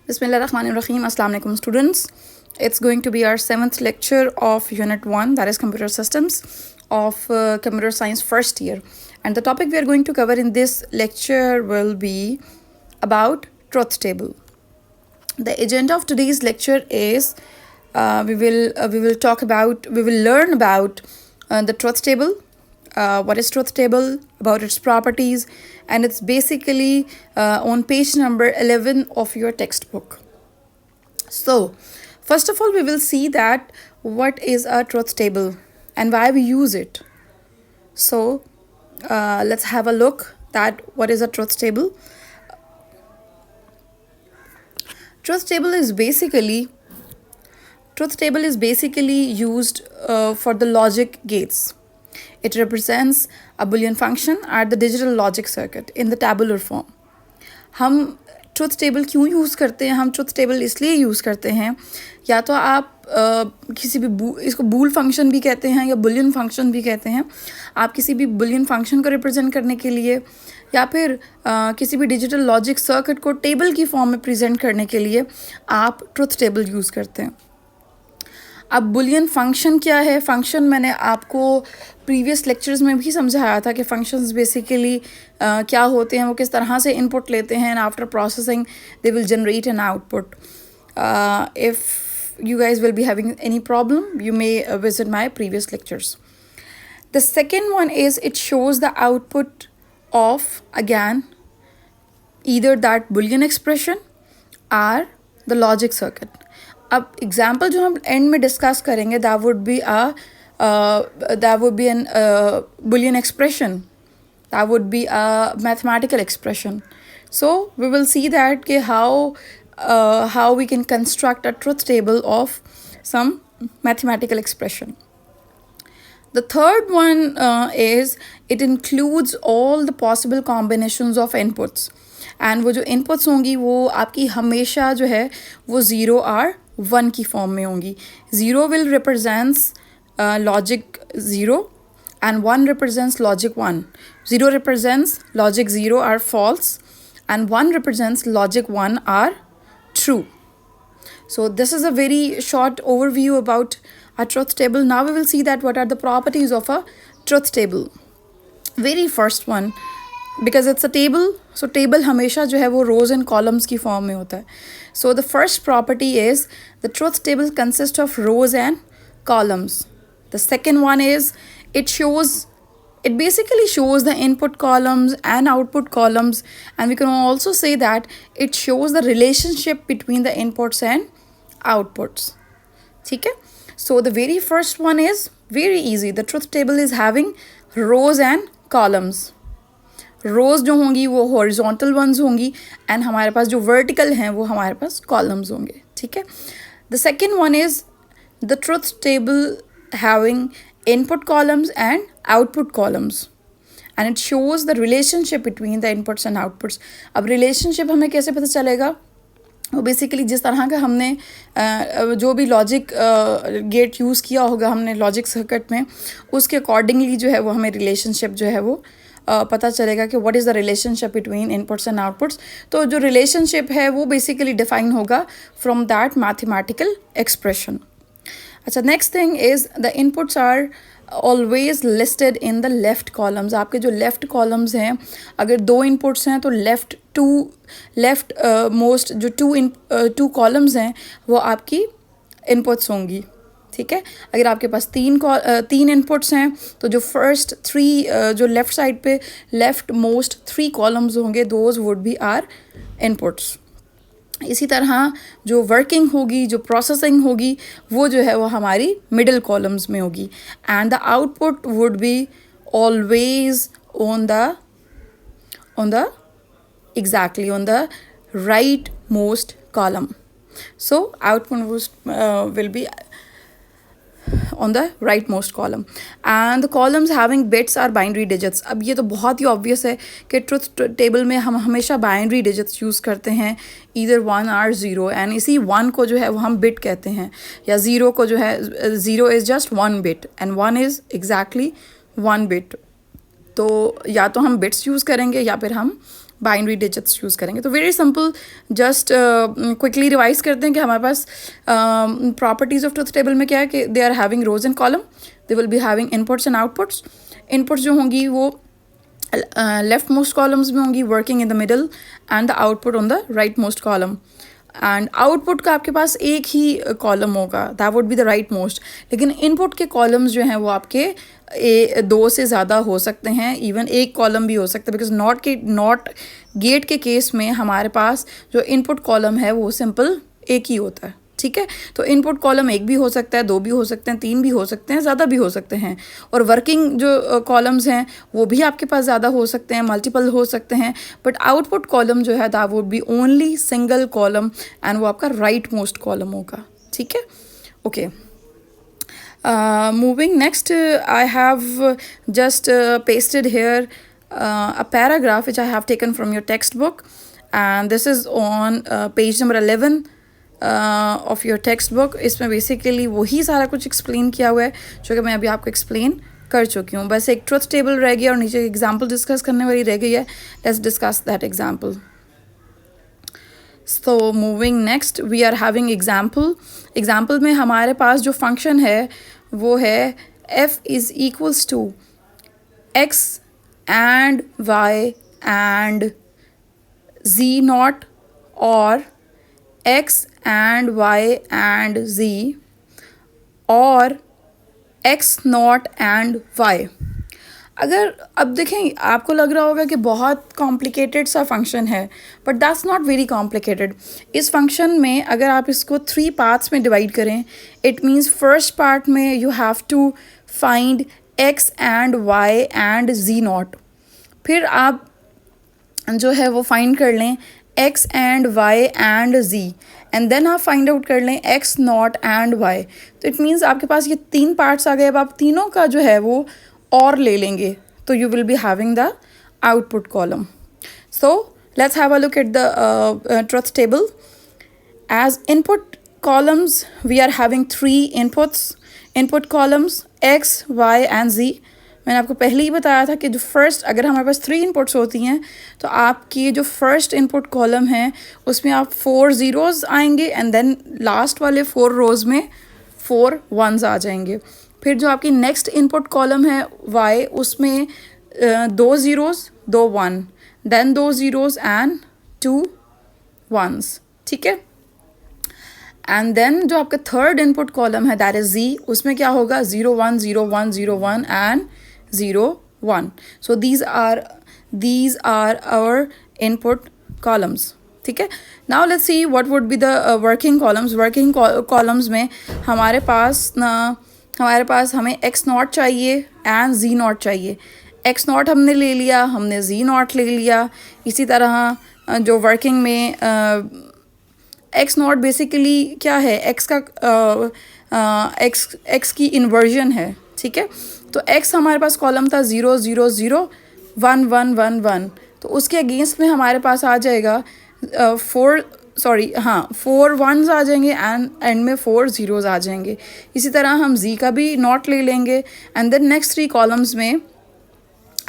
Bismillahirrahmanirrahim. Assalamu alaikum students. It's going to be our 7th lecture of Unit 1, that is Computer Systems of Computer Science first year. And the topic we are going to cover in this lecture will be about truth table. The agenda of today's lecture is we will learn about the truth table. What is truth table, about its properties, and it's basically on page number 11 of your textbook. So first of all, we will see that what is a truth table and why we use it. So let's have a look at what is a truth table. Truth table is basically used for the logic gates. It represents a Boolean function at the digital logic circuit in the tabular form. हम truth table क्यों use करते हैं? हम truth table इसलिए use करते हैं, या तो आप किसी भी इसको बूल फंक्शन भी कहते हैं या बुलियन फंक्शन भी कहते हैं. आप किसी भी बुलियन फंक्शन को रिप्रेजेंट करने के लिए या फिर किसी भी डिजिटल लॉजिक सर्किट को टेबल की फॉर्म में प्रेजेंट करने के लिए आप ट्रुथ टेबल यूज़ करते हैं. अब बुलियन फंक्शन क्या है? फंक्शन मैंने आपको प्रीवियस लेक्चर्स में भी समझाया था कि फंक्शंस बेसिकली क्या होते हैं, वो किस तरह से इनपुट लेते हैं, and after processing they will generate an output. If you guys will be having any problem, you may visit my previous lectures. The second one is it shows the output of, again, either that Boolean expression or the logic circuit. अब example जो हम and में discuss करेंगे that would be an Boolean expression, that would be a mathematical expression. So we will see that how we can construct a truth table of some mathematical expression. The third one is it includes all the possible combinations of inputs. And वो जो inputs होंगी वो आपकी हमेशा जो है वो 0 और 1 की फॉर्म में होंगी. 0 will represents logic 0 and 1 represents logic 1. 0 represents logic 0 are false and 1 represents logic 1 are true. So this is a very short overview about a truth table. Now we will see that what are the properties of a truth table. Very first one, because it's a table, so table हमेशा जो है वो rows and columns की form में होता है. So the first property is the truth table consists of rows and columns. The second one is it basically shows the input columns and output columns, and we can also say that it shows the relationship between the inputs and outputs. ठीक है? So the very first one is very easy. The truth table is having rows and columns. रोज़ जो होंगी वो horizontal once होंगी and हमारे पास जो vertical हैं वो हमारे पास कॉलम्स होंगे. ठीक है. The second one is the truth table having input columns and output columns, and it shows the relationship between the inputs and outputs. अब रिलेशनशिप हमें कैसे पता चलेगा? वो बेसिकली जिस तरह का हमने जो भी लॉजिक गेट यूज़ किया होगा हमने लॉजिक सर्किट में, उसके अकॉर्डिंगली जो है वो हमें रिलेशनशिप जो है वो पता चलेगा कि what is the relationship between inputs and outputs. तो जो रिलेशनशिप है वो बेसिकली डिफाइन होगा फ्रॉम दैट मैथमेटिकल एक्सप्रेशन. अच्छा, next thing is the inputs are always listed in the left columns. आपके जो लेफ़्ट कॉलम्स हैं, अगर 2 इनपुट्स हैं तो लेफ़्ट मोस्ट जो टू कॉलम्स हैं वो आपकी इनपुट्स होंगी. ठीक है. अगर आपके पास 3 इनपुट्स हैं तो जो फर्स्ट 3 जो लेफ़्ट साइड पे लेफ़्ट मोस्ट 3 कॉलम्स होंगे, those would be are inputs. इसी तरह जो वर्किंग होगी, जो प्रोसेसिंग होगी, वो जो है वो हमारी मिडिल कॉलम्स में होगी. And the output would be always on the right most column. So output will be on the rightmost column, and the columns having bits are binary digits. अब ये तो बहुत ही obvious है कि truth table में हम हमेशा binary digits यूज़ करते हैं, either 1 or 0, and इसी 1 को जो है वो हम bit कहते हैं, या 0 को जो है 0 is just 1 bit and 1 is exactly 1 bit. तो या तो हम bits यूज़ करेंगे या फिर हम बाइनरी डिजिट्स यूज़ करेंगे। तो very simple, just quickly revise करते हैं कि हमारे पास प्रॉपर्टीज ऑफ ट्रुथ टेबल में क्या है कि they are having rows and column, they will be having inputs and outputs. Inputs जो होंगी वो लेफ्ट मोस्ट कॉलम्स में होंगी, working in the middle, and the output on the right most column. And output का आपके पास एक ही कॉलम होगा, that would be the right most. लेकिन इनपुट के कॉलम्स जो हैं वो आपके दो से ज़्यादा हो सकते हैं, इवन एक कॉलम भी हो सकता है, बिकॉज नॉट गेट के केस में हमारे पास जो इनपुट कॉलम है वो सिंपल एक ही होता है। ठीक है, तो इनपुट कॉलम एक भी हो सकता है, दो भी हो सकते हैं, तीन भी हो सकते हैं, ज़्यादा भी हो सकते हैं। और वर्किंग जो कॉलम्स हैं वो भी आपके पास ज़्यादा हो सकते हैं, मल्टीपल हो सकते हैं। बट आउटपुट कॉलम जो है that would B only single column, and वो आपका राइट मोस्ट कॉलम होगा। ठीक है, okay. Moving next, I have just pasted here a paragraph which I have taken from your textbook, and this is on page number 11 of your textbook. इसमें basically वही सारा कुछ explain किया हुआ है जो कि मैं अभी आपको एक्सप्लेन कर चुकी हूँ। बस एक ट्रुथ टेबल रह गया और नीचे एग्जाम्पल डिस्कस करने वाली रह गई है। Let's discuss that example. So moving next, we are having example में हमारे पास जो फंक्शन है वो है f is equals to x and y and z naught, और x and y and z, और x naught and y। अगर अब देखें, आपको लग रहा होगा कि बहुत कॉम्प्लिकेटेड सा फंक्शन है, but that's not very complicated. इस फंक्शन में अगर आप इसको 3 पार्ट्स में डिवाइड करें, इट मीन्स फर्स्ट पार्ट में you have to find x and y and z naught. फिर आप जो है वो फाइंड कर लें x and y and z, and then आप फाइंड आउट कर लें x नॉट एंड y। तो इट मीन्स आपके पास ये 3 पार्ट्स आ गए। अब आप तीनों का जो है वो और ले लेंगे तो you will be having the output column. So let's have a look at the truth table. As input columns, we are having 3 input columns x, y and z. मैंने आपको पहले ही बताया था कि जो फर्स्ट, अगर हमारे पास 3 इनपुट्स होती हैं तो आपकी जो फर्स्ट इनपुट कॉलम है उसमें आप 4 ज़ीरोज़ आएंगे, एंड देन लास्ट वाले 4 रोज़ में 4 1s आ जाएंगे। फिर जो आपकी नेक्स्ट इनपुट कॉलम है y, उसमें 2 zeros 2 1, then 2 zeros and 2 1s। ठीक है, एंड देन जो आपका थर्ड इनपुट कॉलम है दैट इज़ z, उसमें क्या होगा 0 1 0 1 0 1 and 0 1। So these are our input columns. ठीक है, now let's see what would be the working columns. Working columns में हमारे पास हमें x नॉट चाहिए एंड z नॉट चाहिए। x नॉट हमने ले लिया, हमने z नॉट ले लिया। इसी तरह जो वर्किंग में x नॉट बेसिकली क्या है, x का x की इन्वर्जन है। ठीक है, तो x हमारे पास कॉलम था 0 0 0 1 1 1 1, तो उसके अगेंस्ट में हमारे पास आ जाएगा 4 1s आ जाएंगे एंड एंड में 4 ज़ीरोज़ आ जाएंगे। इसी तरह हम z का भी नॉट ले लेंगे, एंड देन नेक्स्ट 3 कॉलम्स में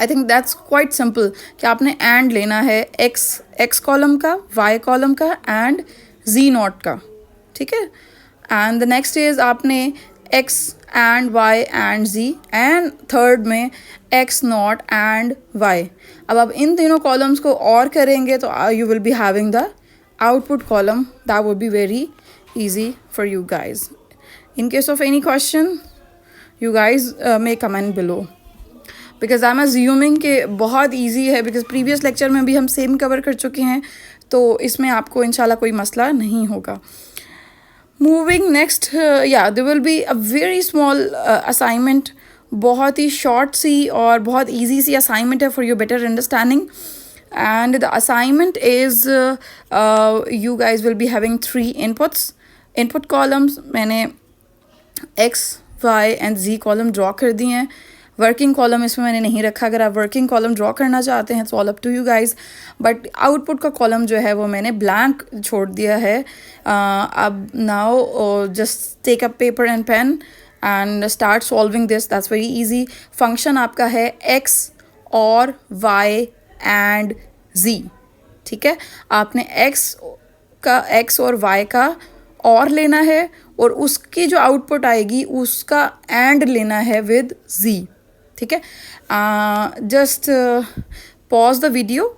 I think that's quite simple कि आपने एंड लेना है x कॉलम का, y कॉलम का एंड z नॉट का। ठीक है, एंड द नेक्स्ट इज आपने x and y and z, and third में x नॉट एंड y। अब आप इन तीनों कॉलम्स को और करेंगे तो you will be having the output column. That would be very easy for you guys. In case of any question, you guys may comment below, because I'm assuming कि बहुत easy है, because previous lecture में भी हम same cover कर चुके हैं, तो इसमें आपको इंशाल्लाह कोई मसला नहीं होगा। Moving next, there will be a very small assignment, बहुत ही short सी और बहुत easy सी assignment है for your better understanding. And the assignment is you guys will be having 3 input columns. मैंने x, y and z column draw कर दिए हैं। Working column इसमें मैंने नहीं रखा। अगर आप वर्किंग कॉलम ड्रॉ करना चाहते हैं तो all up to you guys, but output का कॉलम जो है वो मैंने ब्लैंक छोड़ दिया है। अब now just take a paper and pen and start solving this, that's very easy. Function आपका है x और y एंड z, ठीक है, आपने x और y का और लेना है और उसकी जो आउटपुट आएगी उसका एंड लेना है विद z, ठीक है. Just pause the video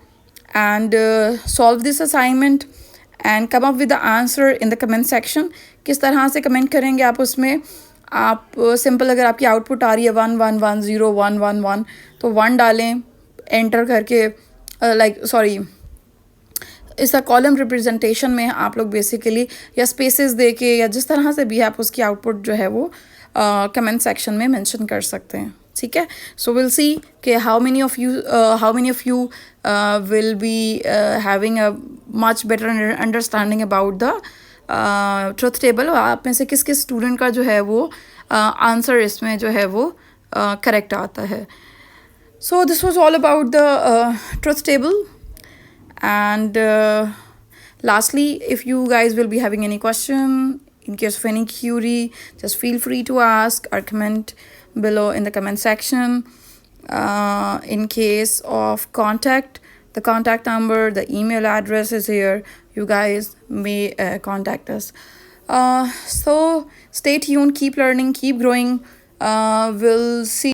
and solve this assignment and come up with the answer in the comment section. किस तरह से कमेंट करेंगे आप उसमें, आप सिंपल अगर आपकी आउटपुट आ रही है 1 1 1 0 1 1 1 तो 1 डालें एंटर करके, इसका कॉलम रिप्रेजेंटेशन में आप लोग बेसिकली या स्पेसेस दे के या जिस तरह से भी आप उसकी आउटपुट जो है वो कमेंट सेक्शन में मेंशन कर सकते हैं, ठीक है. सो विल सी कि how many of you will be having a much better understanding about the truth table. आप में से किस किस स्टूडेंट का जो है वो आंसर इसमें जो है वो करेक्ट आता है. So this was all about the truth table. And lastly, if you guys will be having any question, in case of any query, just feel free to ask or comment below in the comment section. In case of contact, the contact number, the email address is here. You guys may contact us. So stay tuned, keep learning, keep growing. We'll see